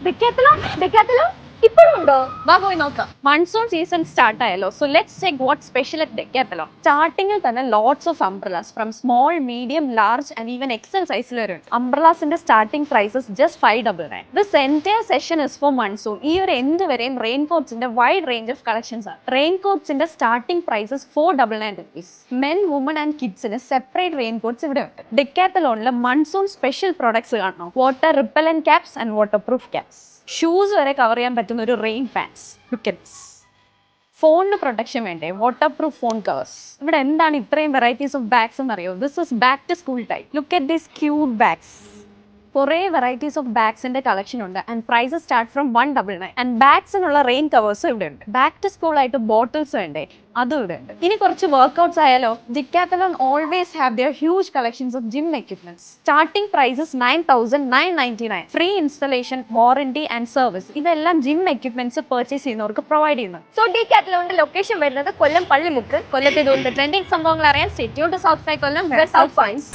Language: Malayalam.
Decathlon? ഇപ്പോഴുണ്ടോ? വാ പോയി നോക്കാം. മൺസൂൺ സീസൺ സ്റ്റാർട്ട് ആയല്ലോ. So let's check what special at Decathlon. സ്റ്റാർട്ടിങ്ങിൽ തന്നെ lots of umbrellas from small, medium, large and even XL സൈസിൽ വരെ ഉണ്ട്. അംബ്രലാസിന്റെ starting prices just 599. This entire session is for monsoon. ഈ ഒരു എൻഡ് വരെയും റെയിൻകോട്ട്സിന്റെ വൈഡ് റേഞ്ച് ഓഫ് കളക്ഷൻസ് ആണ്. റെയിൻകോട്ട്സിന്റെ starting prices 499 rupees. Men, women and കിഡ്സിന് സെപ്പറേറ്റ് റെയിൻകോട്ട്സ് ഇവിടെ ഉണ്ട്. Decathlonൽ മൺസൂൺ സ്പെഷ്യൽ പ്രോഡക്ട്സ് കാണണം. Water repellent caps and waterproof caps. Shoes വരെ കവർ ചെയ്യാൻ പറ്റുന്ന ഒരു rain pants. Look at this. ഫോണിന് പ്രൊട്ടക്ഷൻ വേണ്ടേ? Waterproof phone covers. ഇവിടെ എന്താണ് ഇത്രയും വെറൈറ്റീസ് ഓഫ് ബാഗ്സ് എന്ന് അറിയോ? This is back to school type. Look at this cute bags. കുറേ വെറൈറ്റീസ് ഓഫ് ബാഗ്സിന്റെ കളക്ഷൻ ഉണ്ട് and prices start from 199. And ബാഗ്സിനുള്ള റെയിൻ കവേഴ്സും ഇവിടെ ഉണ്ട്. ബാക്ക് ടു സ്കൂൾ ആയിട്ട് ബോട്ടിൽസ് വേണ്ടേ? അതും ഇവിടെ ഉണ്ട്. ഇനി കുറച്ച് വർക്ക്ഔട്ട്സ് ആയാലോ? Decathlon always have their huge collections of gym equipments. Starting prices 9,999. Free installation, warranty and service ഇതെല്ലാം ജിം എക്യുപ്മെന്റ്സ് പർച്ചേസ് ചെയ്യുന്നവർക്ക് പ്രൊവൈഡ് ചെയ്യുന്നു. സോ Decathlonന്റെ ലൊക്കേഷൻ വരുന്നത് കൊല്ലം പള്ളിമുക്ക്. കൊല്ലത്തെ ട്രെൻഡിങ് സംഭവങ്ങൾ അറിയാൻ stay tuned to south Kollam.